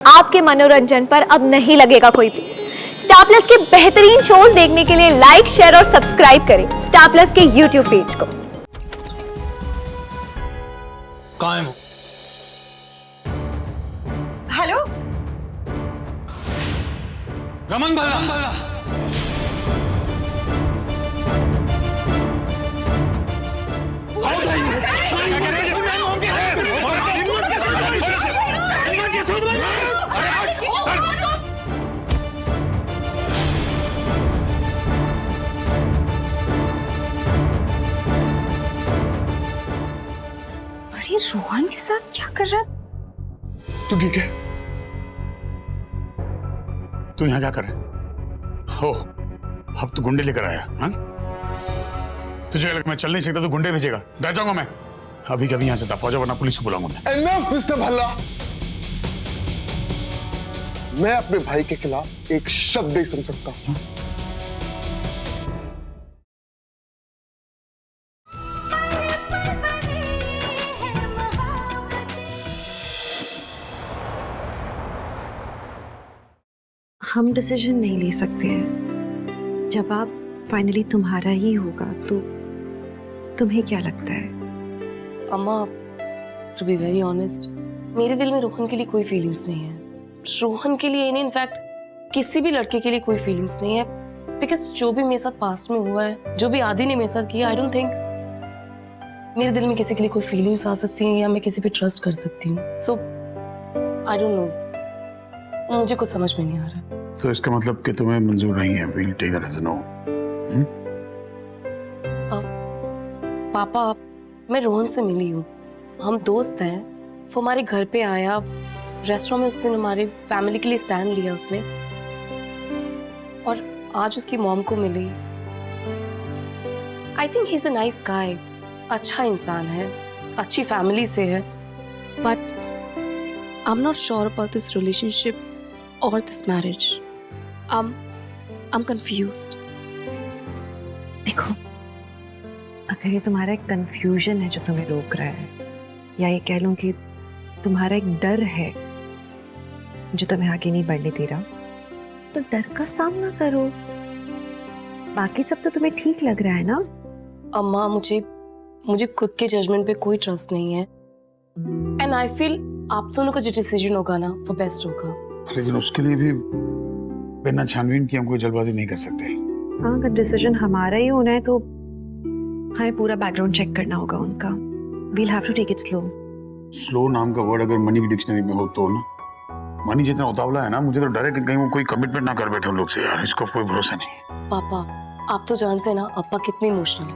आपके मनोरंजन पर अब नहीं लगेगा कोई भी। स्टार प्लस के बेहतरीन शोज देखने के लिए लाइक, शेयर और सब्सक्राइब करें स्टार प्लस के यूट्यूब पेज को। कायम हो। हेलो रमन भल्ला। अरे रोहन के साथ क्या कर रहा है? तू ठीक है? तू यहाँ क्या कर रहे हो? अब तू गुंडे लेकर आया? हाँ? तुझे लगा मैं चल नहीं सकता तो गुंडे भेजेगा? डर जाऊंगा मैं। अभी कभी यहाँ से दफा हो जाओ वरना पुलिस को बुलाऊंगा मैं। Enough, mister Bhalla. मैं अपने भाई के खिलाफ एक शब्द नहीं सुन सकता। हम डिसीजन नहीं ले सकते हैं। जब आप फाइनली तुम्हारा ही होगा तो तुम्हें क्या लगता है? अम्मा, टू बी वेरी ऑनेस्ट, मेरे दिल में रोहन के लिए कोई फीलिंग्स नहीं है। रोहन के लिए नहीं, इनफैक्ट किसी भी लड़के के लिए कोई फीलिंग्स नहीं है। बिकॉज जो भी मेरे साथ पास्ट में हुआ है, जो भी आदि ने मेरे साथ किया, आई डोंट थिंक मेरे दिल में किसी के लिए कोई फीलिंग्स आ सकती हैं या मैं किसी पे ट्रस्ट कर सकती हूँ। सो आई डोंट नो, मुझे कुछ समझ में नहीं आ रहा। तो इसका मतलब कि तुम्हें मंजूर नहीं है? We'll take that as a no. पापा, मैं रोहन से मिली हूँ, हम दोस्त हैं। वो हमारे घर पे आया, रेस्टोरेंट में उस दिन हमारे फैमिली के लिए स्टैंड लिया उसने, और आज उसकी मॉम को मिली। I think he is a nice guy, अच्छा इंसान है, अच्छी फैमिली से है, but I am not sure about this relationship और this marriage. I am confused. देखो, अगर ये तुम्हारा एक कंफ्यूजन है जो तुम्हें रोक रहा है, या ये कह लूं कि तुम्हारा एक डर है जो तुम्हें आगे नहीं बढ़ने दे रहा, तो डर का सामना करो। बाकी सब तो तुम्हें ठीक लग रहा है ना? अम्मा, मुझे खुद के जजमेंट पे कोई ट्रस्ट नहीं है, एंड आई फील आप दोनों का जो डिसीजन होगा ना वो बेस्ट होगा। लेकिन उसके लिए भी बिना छानबीन की हम कोई जल्दबाजी नहीं कर सकते। हाँ, अगर डिसीजन हमारा ही होना है तो हमें पूरा बैकग्राउंड चेक करना होगा उनका। We'll have to take it slow. Slow नाम का वर्ड अगर मनी की डिक्शनरी में हो तो ना, मनी जितना उतावला है ना, मुझे तो डर है कि कहीं वो कोई कमिटमेंट ना कर बैठे हम लोग से। यार, इसको कोई भरोसा नहीं। पापा, आप तो जानते हैं ना अप्पा कितने इमोशनल है,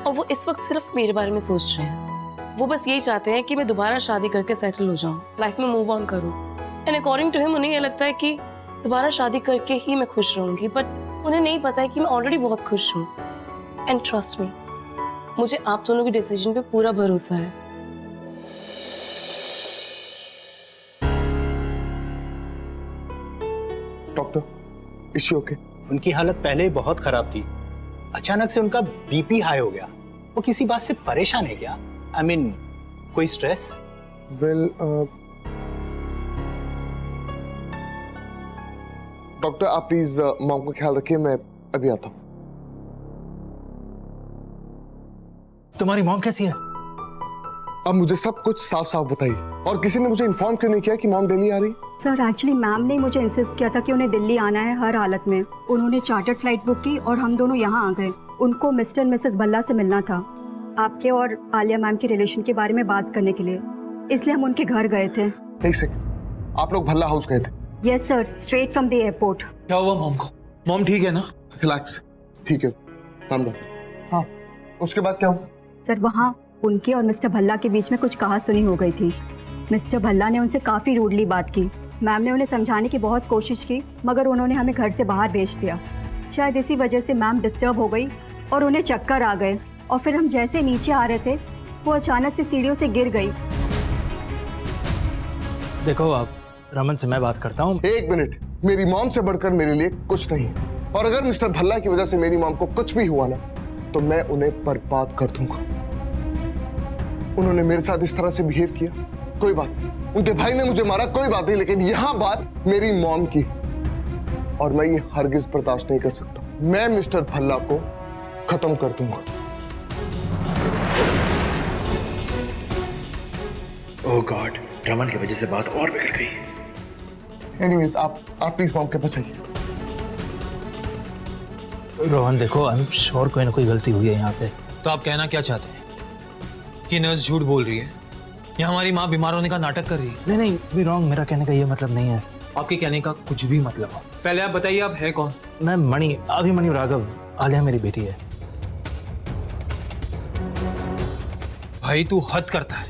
और वो इस वक्त सिर्फ मेरे बारे में सोच रहे हैं। वो बस यही चाहते हैं कि मैं दोबारा शादी करके सेटल हो जाऊं, लाइफ में मूव ऑन करूं। एंड अकॉर्डिंग टू हिम उन्हें ये लगता है कि दोबारा शादी करके ही मैं खुश रहूंगी, बट उन्हें नहीं पता है कि मैं ऑलरेडी बहुत खुश हूँ। एंड ट्रस्ट मी, मुझे आप दोनों के डिसीजन पे पूरा भरोसा है। Doctor, is she okay? उनकी हालत पहले ही बहुत खराब थी, अचानक से उनका बीपी हाई हो गया। वो किसी बात से परेशान है क्या? आई मीन कोई स्ट्रेस? वेल, डॉक्टर आप प्लीज मॉम का ख्याल रखिए, मैं अभी आता हूँ। तुम्हारी मॉम कैसी है? अब मुझे सब कुछ साफ साफ बताइए। और किसी ने मुझे इन्फॉर्म क्यों नहीं किया कि मॉम दिल्ली आ रही? सर, एक्चुअली मैम ने मुझे इंसिस्ट किया था कि उन्हें दिल्ली आना है हर हालत में। उन्होंने चार्टर्ड फ्लाइट बुक की और हम दोनों यहाँ आ गए। उनको मिस्टर मिसेस भल्ला से मिलना था, आपके और आलिया मैम के रिलेशन के बारे में बात करने के लिए, इसलिए हम उनके घर गए थे। एक सेकंड, आप लोग भल्ला हाउस गए थे? Yes sir, straight from the airport. क्या हुआ मॉम को? मॉम ठीक है ना? रिलैक्स, ठीक है, काम दो। हाँ, उसके बाद क्या हुआ? सर, वहाँ उनके और मिस्टर भल्ला के बीच में कुछ कहासुनी हो गई थी। मिस्टर भल्ला ने उनसे काफ़ी रूडली बात की। मैम ने उन्हें समझाने की बहुत कोशिश की, मगर उन्होंने हमें घर से बाहर भेज दिया। शायद इसी वजह से मैम डिस्टर्ब हो गई और उन्हें चक्कर आ गए, और फिर हम जैसे नीचे आ रहे थे वो अचानक से सीढ़ियों से गिर गई। देखो, आप रमन से मैं बात करता हूँ। एक मिनट, मेरी मॉम से बढ़कर मेरे लिए कुछ नहीं है, और अगर मिस्टर भल्ला की वजह से मेरी मॉम को कुछ भी हुआ ना, तो मैं उन्हें बर्बाद कर दूंगा। उन्होंने मेरे साथ इस तरह से बिहेव किया, कोई बात नहीं, उनके भाई ने मुझे मारा, कोई बात नहीं, लेकिन यहाँ बात मेरी मॉम की, और मैं ये हरगिज बर्दाश्त नहीं कर सकता। मैं मिस्टर भल्ला को खत्म कर दूंगा। ओह गॉड, रमन की वजह से बात और बिगड़ गई। एनीवेज, आप प्लीज मॉम के पास आइए। रोहन देखो, आई एम श्योर कोई ना कोई गलती हुई है यहाँ पे। तो आप कहना क्या चाहते हैं कि नर्स झूठ बोल रही है या हमारी माँ बीमार होने का नाटक कर रही है? नहीं नहीं, बी रॉन्ग, मेरा कहने का ये मतलब नहीं है। आपके कहने का कुछ भी मतलब हो। पहले आप बताइए, आप है कौन? मैं मणि, अभिमन्यु राघव। आलिया मेरी बेटी है। भाई तू हद करता है।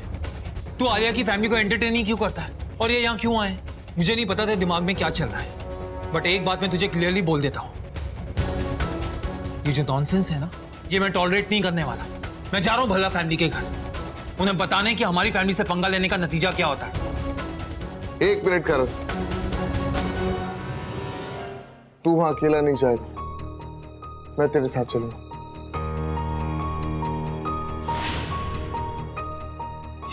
तू आलिया की फैमिली को एंटरटेन ही क्यों करता है? और ये यहाँ क्यों आए? मुझे नहीं पता था दिमाग में क्या चल रहा है, बट एक बात मैं तुझे क्लियरली बोल देता हूँ, ये जो नॉनसेंस है ना, ये मैं टॉलरेट नहीं करने वाला। मैं जा रहा हूँ भल्ला फैमिली के घर, उन्हें बताने कि हमारी फैमिली से पंगा लेने का नतीजा क्या होता है। एक मिनट कर, तू वहां अकेला नहीं जाएगा, मैं तेरे साथ चलूंगा।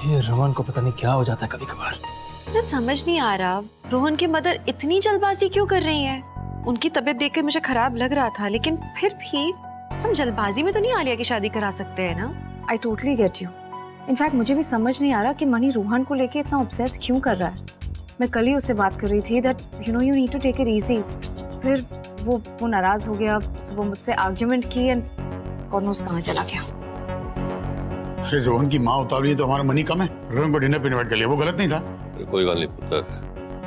ये रमन को पता नहीं क्या हो जाता है कभी कभार। मुझे समझ नहीं आ रहा रोहन की मदर इतनी जल्दबाजी क्यों कर रही हैं? उनकी तबीयत देखकर मुझे खराब लग रहा था, लेकिन फिर भी हम जल्दबाजी में तो नहीं आलिया की शादी करा सकते हैं ना। I totally get you. In fact मुझे भी समझ नहीं आ रहा कि मणि रोहन को लेके इतना ऑब्सेस क्यों कर रहा है। मैं कल ही उससे बात कर रही थी that you need to take it easy. फिर वो नाराज हो गया, सुबह मुझसे आर्ग्यूमेंट की एंड गॉड नोस कहाँ चला गया। अरे रोहन की माँ उतावली है तो हमारा मनी कम है। रोहन को डिनर पे इनवाइट कर लिया, वो गलत नहीं था। कोई बात नहीं पुत्र,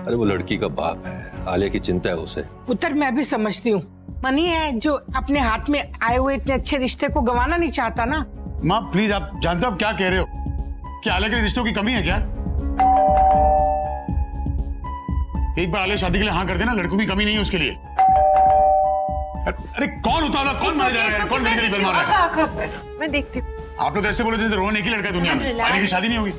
अरे वो लड़की का बाप है, आलिया की चिंता है उसे। पुत्र मैं भी समझती हूँ, मनी है जो अपने हाथ में आए हुए इतने अच्छे रिश्ते को गंवाना नहीं चाहता ना। माँ प्लीज, आप जानते हो आप क्या कह रहे हो? क्या आलिया के रिश्तों की कमी है क्या? एक बार आलिया शादी के लिए हाँ कर देना, लड़कों की कमी नहीं है उसके लिए। अरे कौन उतावला, कौन मारा जा रहा है, कौन गली बेल मार रहा है? मैं देखती हूँ। आप लोग ऐसे बोले थे रोहन एक ही लड़का है दुनिया में, आलिया की शादी नहीं होगी।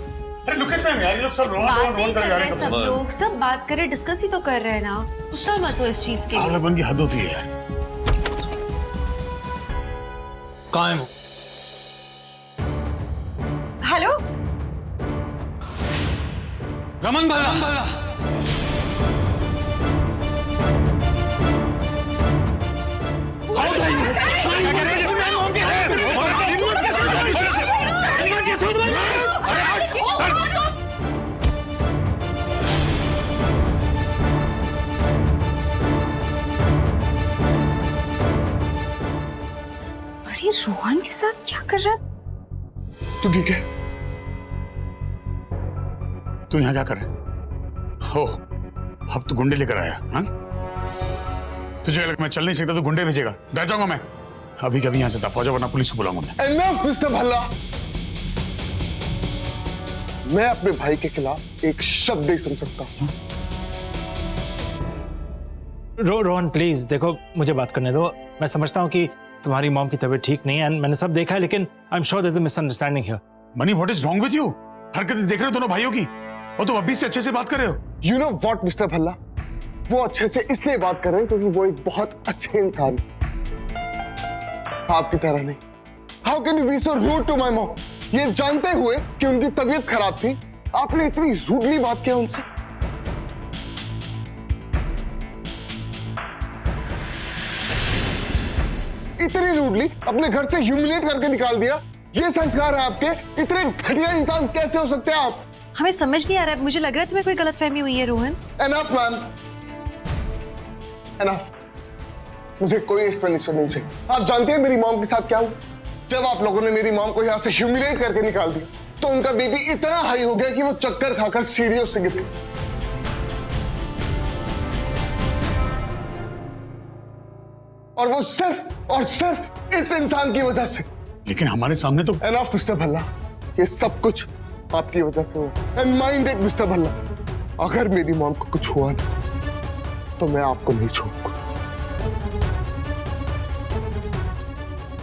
अरे लुक एट देम यार, ये लोग सब रोहन रोहन कर जा रहे हैं। सब लोग सब बात करे, डिस्कस ही तो कर रहे हैं ना। गुस्सा मत हो इस चीज के लिए। पागलपन की हद होती है यार। कहाँ है वो? हेलो रमन भल्ला। अरे रोहन के साथ क्या कर रहा है? तू ठीक है? तू यहाँ क्या कर रहा है? हो, अब तो गुंडे लेकर आया, हाँ? तुझे लगा मैं चल नहीं सकता तो गुंडे भेजेगा? डर जाऊंगा मैं। अभी कभी यहाँ से दफा हो जाओ वरना पुलिस को बुलाऊंगा मैं। Enough, mister Bhalla. मैं अपने भाई के खिलाफ एक शब्द नहीं सुन सकता। रोहन प्लीज देखो, मुझे बात करने दो। मैं समझता हूँ कि तुम्हारी मॉम की तबीयत ठीक नहीं है, मैंने सब देखा है, लेकिन I am sure there is a misunderstanding here. Mani, what is wrong with you? हरकतें देख रहे हो दोनों भाइयों की, और तुम अभी से अच्छे से बात कर रहे हो। You know what mister Bhalla, वो अच्छे से इसलिए बात कर रहे हैं क्योंकि वो एक बहुत अच्छे इंसान है, आपकी तरह नहीं। How can you be so rude to my mom? ये जानते हुए कि उनकी तबीयत खराब थी, आपने इतनी रूडली बात किया उनसे। इतनी रूडली अपने घर से ह्यूमिलेट करके निकाल दिया। ये संस्कार है आपके? इतने घटिया इंसान कैसे हो सकते हैं आप? हमें समझ नहीं आ रहा है, मुझे लग रहा है तुम्हें कोई गलतफहमी हुई है रोहन। Enough, ma'am. Enough। मुझे कोई एक्सप्लेनेशन नहीं चाहिए। आप जानते हैं मेरी मॉम के साथ क्या हुआ? जब आप लोगों ने मेरी मॉम को यहाँ से ह्यूमिलेट करके निकाल दिया, तो उनका बीपी इतना हाई हो गया कि वो चक्कर खाकर सीढ़ियों से गिर गई। और वो सिर्फ और सिर्फ इस इंसान की वजह से। लेकिन हमारे सामने तो। Enough, mister Bhalla. ये सब कुछ आपकी वजह से हुआ। And mind it mister Bhalla, अगर मेरी मॉम को कुछ हुआ ना, तो मैं आपको नहीं छोड़ूंगा।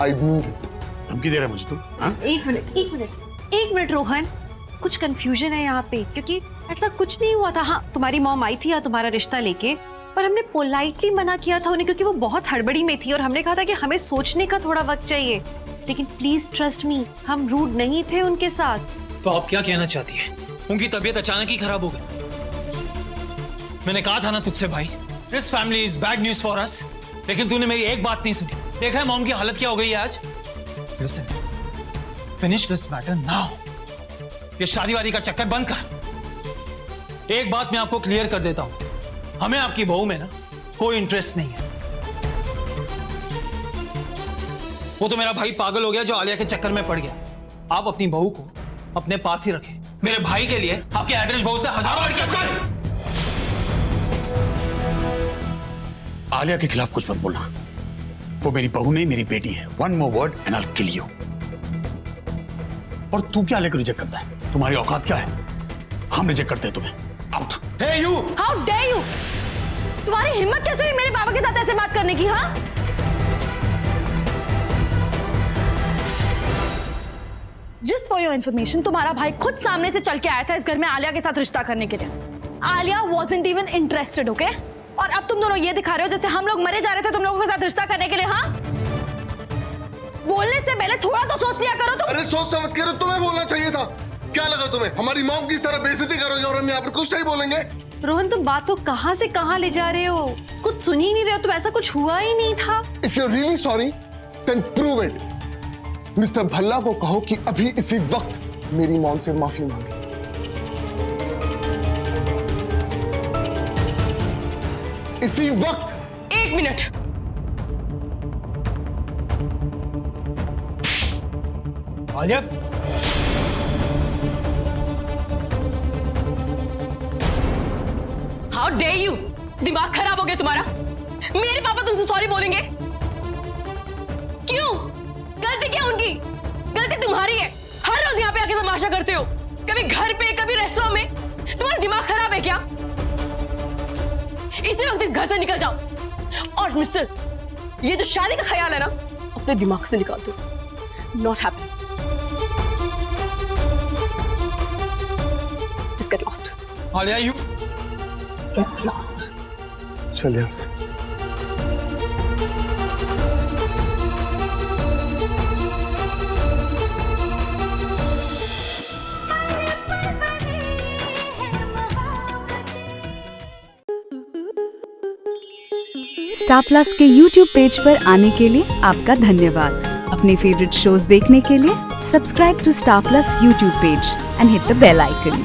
I mean it. धमकी दे रहा है मुझे तू? हाँ? एक मिनट रोहन, कुछ कंफ्यूजन है यहाँ पे, क्योंकि ऐसा कुछ नहीं हुआ था। हाँ, तुम्हारी मॉम आई थी या तुम्हारा रिश्ता लेके, पर हमने पोलाइटली मना किया था उन्हें, क्योंकि वो बहुत हड़बड़ी में थी और हमने कहा था कि हमें सोचने का थोड़ा वक्त चाहिए। लेकिन प्लीज ट्रस्ट मी, हम रूड नहीं थे उनके साथ। तो आप क्या कहना चाहती हैं? उनकी तबीयत अचानक ही खराब हो गई। मैंने कहा था ना तुझसे भाई, this family is bad news for us, लेकिन तूने मेरी एक बात नहीं सुनी। देखा है मॉम की हालत क्या हो गई है आज। Listen, finish this matter now. ये शादी वादी का चक्कर बंद कर। एक बात मैं आपको क्लियर कर देता हूं, हमें आपकी बहू में ना कोई इंटरेस्ट नहीं है। वो तो मेरा भाई पागल हो गया जो आलिया के चक्कर में पड़ गया। आप अपनी बहू को अपने पास ही रखें। मेरे भाई के लिए आपके एड्रेस बहू से हजारों। आलिया के खिलाफ कुछ मत बोलना। वो मेरी बहू नहीं, मेरी बेटी है। One more word and I will kill you. और तू क्या लेकर रिजेक्ट करता है? तुम्हारी औकात क्या है? हम रिजेक्ट करते हैं तुम्हें। Out. Hey you, how dare you! तुम्हारी हिम्मत कैसे हुई मेरे पापा के साथ ऐसे बात करने की? हाँ, जस्ट फॉर योर इन्फॉर्मेशन, तुम्हारा भाई खुद सामने से चल के आया था इस घर में आलिया के साथ रिश्ता करने के लिए। Alia wasn't even interested, okay? और अब तुम दोनों ये दिखा रहे हो जैसे हम लोग मरे जा रहे थे तुम लोगों के साथ रिश्ता करने के लिए। हाँ, बोलने से पहले थोड़ा तो सोच लिया करो तुम। अरे सोच समझ के तुम्हें बोलना चाहिए था। क्या लगा तुम्हें हमारी मॉम की इस तरह बेइज्जती करोगे और हम यहाँ पर कुछ नहीं बोलेंगे? रोहन, तुम बात तो कहाँ से कहाँ ले जा रहे हो? कुछ सुन ही नहीं रहे हो तुम। ऐसा कुछ हुआ ही नहीं था। If you're really sorry, then prove it. Mister Bhalla को कहो कि अभी इसी वक्त मेरी मॉम से माफी मांगे। इसी वक्त। एक minute, Alia, how dare you! दिमाग खराब हो गया तुम्हारा? मेरे पापा तुमसे सॉरी बोलेंगे? क्यों? गलती क्या उनकी? गलती तुम्हारी है। हर रोज यहाँ पे आके तमाशा करते हो, कभी घर पे कभी रेस्टोरेंट में। तुम्हारा दिमाग खराब है क्या? इसी वक्त इस घर से निकल जाओ। और मिस्टर, ये जो शादी का ख्याल है ना, अपने दिमाग से निकाल दो। Not happen. Just get lost. Alia, you get lost. चलिए यहाँ से। स्टार प्लस के YouTube पेज पर आने के लिए आपका धन्यवाद। अपने फेवरेट शोज देखने के लिए subscribe to Star Plus YouTube page and hit the bell icon.